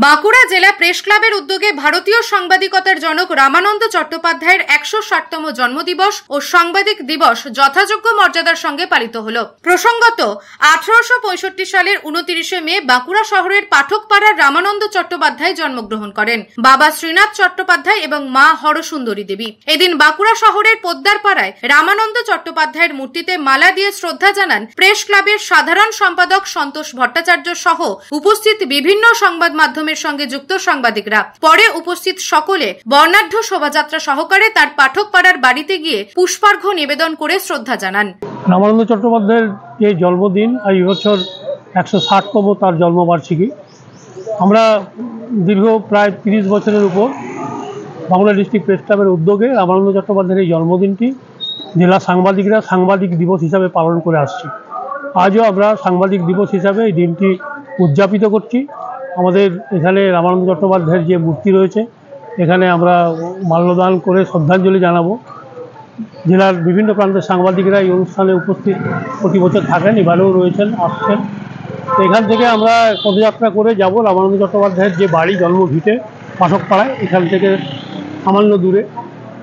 বাঁকুড়া জেলা প্রেস ক্লাবের উদ্যোগে ভারতীয় সাংবাদিকতার জনক রামানন্দ চট্টোপাধ্যায়ের ১৬০তম জন্মদিবস ও সাংবাদিক দিবস যথাযোগ্য মর্যাদার সঙ্গে পালিত হলো। প্রসঙ্গত ১৮৬৫ সালের ২৯শে মে বাঁকুড়া শহরের পাঠকপাড়ার রামানন্দ চট্টোপাধ্যায় জন্মগ্রহণ করেন। বাবা শ্রীনাথ চট্টোপাধ্যায় এবং মা হরসুন্দরী দেবী। এদিন বাঁকুড়া শহরের পোদ্দার পাড়ায় রামানন্দ চট্টোপাধ্যায়ের মূর্তিতে মালা দিয়ে শ্রদ্ধা জানান প্রেস ক্লাবের সাধারণ সম্পাদক সন্তোষ ভট্টাচার্য সহ উপস্থিত বিভিন্ন সংবাদ মাধ্যমের সঙ্গে যুক্ত সাংবাদিকরা। পরে উপস্থিত সকলে বর্ণাঢ্য শোভাযাত্রা সহকারে তার পাঠক পাড়ার বাড়িতে গিয়ে পুষ্পার্ঘ্য নিবেদন করে শ্রদ্ধা জানান। রামানন্দ চট্টোপাধ্যায়ের যে জন্মদিন এই বছর ১৬০তম তার জন্মবার্ষিকী। আমরা দীর্ঘ প্রায় ৩০ বছরের উপর বাংলা ডিস্ট্রিক্ট প্রেস ক্লাবের উদ্যোগে রামানন্দ চট্টোপাধ্যায়ের এই জন্মদিনটি জেলা সাংবাদিকরা সাংবাদিক দিবস হিসাবে পালন করে আসছি। আজও আমরা সাংবাদিক দিবস হিসাবে এই দিনটি উদযাপিত করছি। আমাদের এখানে রামানন্দ চট্টোপাধ্যায়ের যে মূর্তি রয়েছে এখানে আমরা মাল্যদান করে শ্রদ্ধাঞ্জলি জানাবো। জেলার বিভিন্ন প্রান্তের সাংবাদিকরা এই অনুষ্ঠানে উপস্থিত প্রতি বছর থাকেন, এবারেও রয়েছেন, আসছেন। তো এখান থেকে আমরা পদযাত্রা করে যাব রামানন্দ চট্টোপাধ্যায়ের যে বাড়ি জন্মভিটে পাঠকপাড়ায়, এখান থেকে সামান্য দূরে,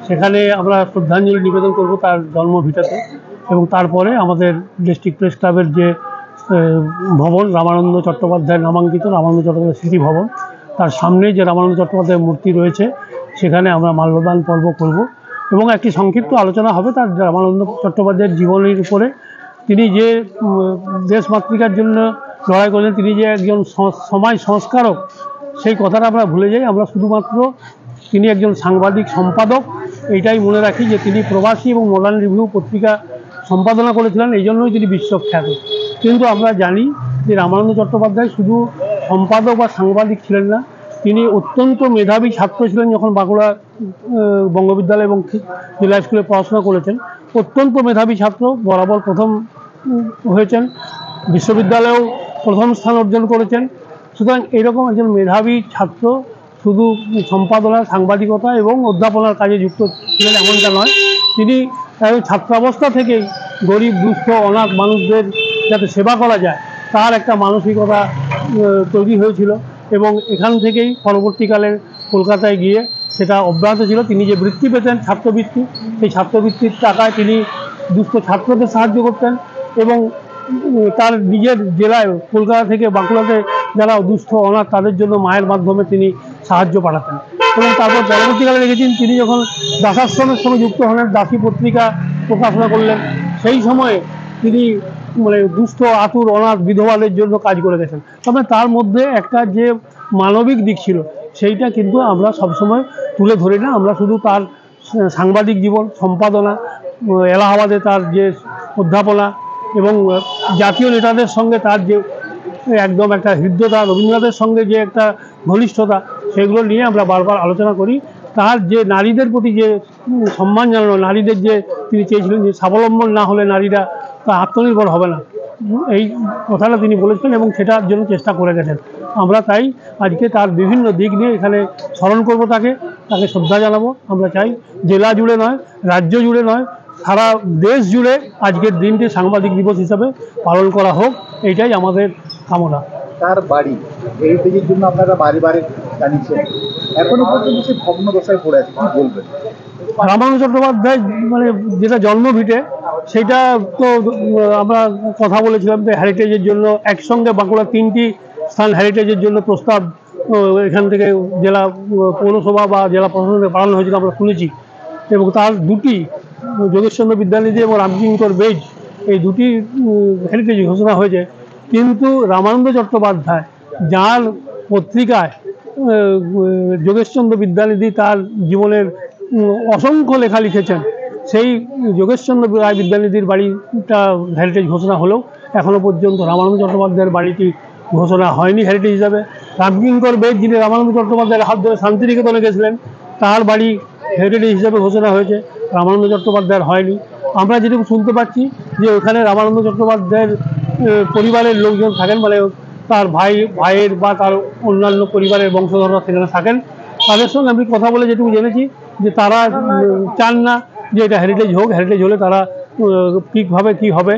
সেখানে আমরা শ্রদ্ধাঞ্জলি নিবেদন করব তার জন্মভিটাতে। এবং তারপরে আমাদের ডিস্ট্রিক্ট প্রেস ক্লাবের যে ভবন রামানন্দ চট্টোপাধ্যায়ের নামাঙ্কিত রামানন্দ চট্টোপাধ্যায় স্মৃতি ভবন, তার সামনে যে রামানন্দ চট্টোপাধ্যায়ের মূর্তি রয়েছে সেখানে আমরা মাল্যদান পর্ব করব এবং একটি সংক্ষিপ্ত আলোচনা হবে তার রামানন্দ চট্টোপাধ্যায়ের জীবনের উপরে। তিনি যে দেশ মাতৃকার জন্য লড়াই করলেন, তিনি যে একজন সমাজ সংস্কারক, সেই কথাটা আমরা ভুলে যাই। আমরা শুধুমাত্র তিনি একজন সাংবাদিক সম্পাদক এইটাই মনে রাখি যে তিনি প্রবাসী এবং মডার্ন রিভিউ পত্রিকা সম্পাদনা করেছিলেন, এই জন্যই তিনি বিশ্বখ্যাত। কিন্তু আমরা জানি যে রামানন্দ চট্টোপাধ্যায় শুধু সম্পাদক বা সাংবাদিক ছিলেন না, তিনি অত্যন্ত মেধাবী ছাত্র ছিলেন। যখন বাঁকুড়া বঙ্গবিদ্যালয় এবং জেলা স্কুলে পড়াশোনা করেছেন, অত্যন্ত মেধাবী ছাত্র, বরাবর প্রথম হয়েছেন, বিশ্ববিদ্যালয়েও প্রথম স্থান অর্জন করেছেন। সুতরাং এইরকম একজন মেধাবী ছাত্র শুধু সম্পাদনা, সাংবাদিকতা এবং অধ্যাপনার কাজে যুক্ত ছিলেন এমনটা নয়, তিনি ছাত্রাবস্থা থেকেই গরিব, দুস্থ, অনাথ মানুষদের যাতে সেবা করা যায় তার একটা মানসিকতা তৈরি হয়েছিল এবং এখান থেকেই পরবর্তীকালে কলকাতায় গিয়ে সেটা অব্যাহত ছিল। তিনি যে বৃত্তি পেতেন, ছাত্রবৃত্তি, সেই ছাত্রবৃত্তির টাকায় তিনি দুস্থ ছাত্রদের সাহায্য করতেন এবং তার নিজের জেলায় কলকাতা থেকে বাঁকুড়াতে যারা দুস্থ অনাথ তাদের জন্য মায়ের মাধ্যমে তিনি সাহায্য পাঠাতেন। এবং তারপর পরবর্তীকালে দেখেছেন তিনি যখন দাসাশ্রমের সঙ্গে যুক্ত হলেন, দাসী পত্রিকা প্রকাশনা করলেন, সেই সময়ে তিনি দুস্থ, আতুর, অনাথ, বিধবাদের জন্য কাজ করে গেছেন। তবে তার মধ্যে একটা যে মানবিক দিক ছিল সেইটা কিন্তু আমরা সবসময় তুলে ধরি না। আমরা শুধু তার সাংবাদিক জীবন, সম্পাদনা, এলাহাবাদে তার যে অধ্যাপনা এবং জাতীয় নেতাদের সঙ্গে তার যে একদম একটা হৃদ্যতা, রবীন্দ্রনাথের সঙ্গে যে একটা ঘনিষ্ঠতা, সেগুলো নিয়ে আমরা বারবার আলোচনা করি। তার যে নারীদের প্রতি যে সম্মান জানানো, নারীদের যে তিনি চেয়েছিলেন যে স্বাবলম্বন না হলে নারীরা তা আত্মনির্ভর হবে না, এই কথাটা তিনি বলেছেন এবং সেটার জন্য চেষ্টা করে গেছেন। আমরা তাই আজকে তার বিভিন্ন দিক নিয়ে এখানে স্মরণ করব, তাকে শ্রদ্ধা জানাবো। আমরা চাই জেলা জুড়ে নয়, রাজ্য জুড়ে নয়, সারা দেশ জুড়ে আজকের দিনটি সাংবাদিক দিবস হিসাবে পালন করা হোক, এইটাই আমাদের কামনা। তার বাড়ি এই দিকের জন্য আপনারা বাড়ি বাড়ি জানিয়েছেন, এখনো পর্যন্ত সে ভগ্ন দশায় পড়ে আছে, কি বলবেন? রামানন্দ চট্টোপাধ্যায় যেটা জন্মভিটে, সেটা তো আমরা কথা বলেছিলাম যে হেরিটেজের জন্য একসঙ্গে বাঁকুড়া 3টি স্থান হেরিটেজের জন্য প্রস্তাব এখান থেকে জেলা পৌরসভা বা জেলা প্রশাসনে বাড়ানো হয়েছিল, আমরা শুনেছি। এবং তার 2টি যোগেশচন্দ্র বিদ্যানিধি এবং রামকিঙ্কর বেজ, এই 2টি হেরিটেজ ঘোষণা হয়েছে। কিন্তু রামানন্দ চট্টোপাধ্যায় যার পত্রিকায় যোগেশচন্দ্র বিদ্যানিধি তার জীবনের অসংখ্য লেখা লিখেছেন, সেই যোগেশচন্দ্র রায় বিদ্যানিধির বাড়িটা হেরিটেজ ঘোষণা হলেও এখনও পর্যন্ত রামানন্দ চট্টোপাধ্যায়ের বাড়িটি ঘোষণা হয়নি হেরিটেজ হিসাবে। রামকিঙ্কর বেদ, যিনি রামানন্দ চট্টোপাধ্যায়ের হাত ধরে শান্তিনিকেতনে গেছিলেন, তার বাড়ি হেরিটেজ হিসাবে ঘোষণা হয়েছে, রামানন্দ চট্টোপাধ্যায়ের হয়নি। আমরা যেটুকু শুনতে পাচ্ছি যে ওখানে রামানন্দ চট্টোপাধ্যায়ের পরিবারের লোকজন থাকেন, তার ভাইয়ের বা তার অন্যান্য পরিবারের বংশধররা সেখানে থাকেন। তাদের সঙ্গে আমি কথা বলে যেটুকু জেনেছি যে তারা চান না যে এটা হেরিটেজ হোক। হেরিটেজ হলে তারা ঠিকভাবে কী হবে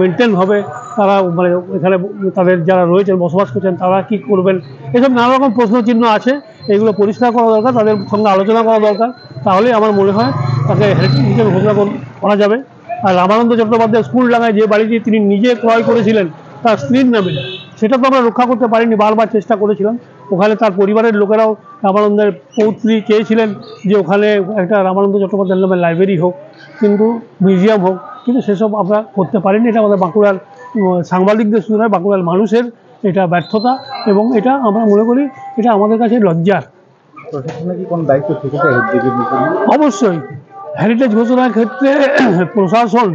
মেনটেন হবে, তারা মানে এখানে তাদের যারা রয়েছেন বসবাস করছেন তারা কি করবেন, এসব নানা রকম প্রশ্নচিহ্ন আছে। এগুলো পরিষ্কার করা দরকার, তাদের সঙ্গে আলোচনা করা দরকার, তাহলে আমার মনে হয় তাকে হেরিটেজ হিসেবে ঘোষণা করা যাবে। আর রামানন্দ চট্টোপাধ্যায় স্কুল ডাঙায় যে বাড়িটি তিনি নিজে ক্রয় করেছিলেন তার স্ত্রীর নামে, সেটা তো আমরা রক্ষা করতে পারিনি, বারবার চেষ্টা করেছিলাম। ওখানে তার পরিবারের লোকেরাও রামানন্দের পৌত্রী চেয়েছিলেন যে ওখানে একটা রামানন্দ চট্টোপাধ্যায়ের নামে লাইব্রেরি হোক, কিন্তু মিউজিয়াম হোক, কিন্তু সেসব আমরা করতে পারিনি। এটা আমাদের বাঁকুড়ার সাংবাদিকদের শুধু নয়, বাঁকুড়ার মানুষের এটা ব্যর্থতা, এবং এটা আমরা মনে করি এটা আমাদের কাছে লজ্জার। প্রশাসনের কি কোনো দায়িত্ব থেকে যায়? অবশ্যই হেরিটেজ ঘোষণার ক্ষেত্রে প্রশাসন,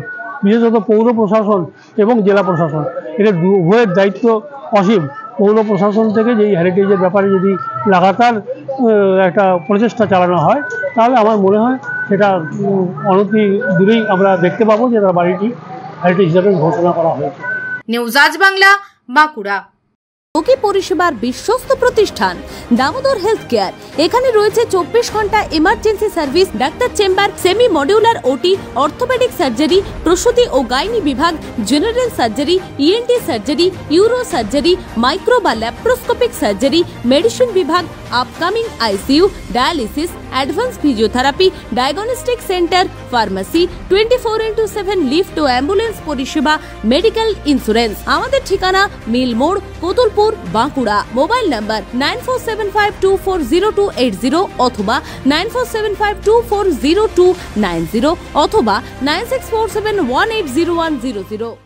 বিশেষত পৌর প্রশাসন এবং জেলা প্রশাসন, এটা উভয়ের দায়িত্ব অসীম। পৌর প্রশাসন থেকে যে হেরিটেজের ব্যাপারে যদি লাগাতার একটা প্রচেষ্টা চালানো হয়, তাহলে আমার মনে হয় সেটা অনতি দূরেই আমরা দেখতে পাবো যে তার বাড়িটি হেরিটেজ হিসাবে ঘোষণা করা হয়েছে। নিউজ আজ বাংলা, বাঁকুড়া। রোগী পরিষেবার বিশ্বস্ত প্রতিষ্ঠান দামোদর হেলথ কেয়ার। এখানে রয়েছে 24 ঘন্টা emergency service, doctor chamber, semi modular OT, orthopaedic surgery, প্রসূতি ও গাইনি বিভাগ, general surgery, ENT surgery, uro surgery, micro বা ল্যাপ্রোস্কোপিক সার্জারি, মেডিসিন বিভাগ, upcoming ICU, dialysis, advance physiotherapy, diagnostic centre, pharmacy, 24x7 lift ও ambulance পরিষেবা, medical insurance. আমাদের ঠিকানা মিল মোড়, কোতুলপুর, বাঁকুড়া। মোবাইল নাম্বার 9475240280 অথবা 9475240290 অথবা 9647180100।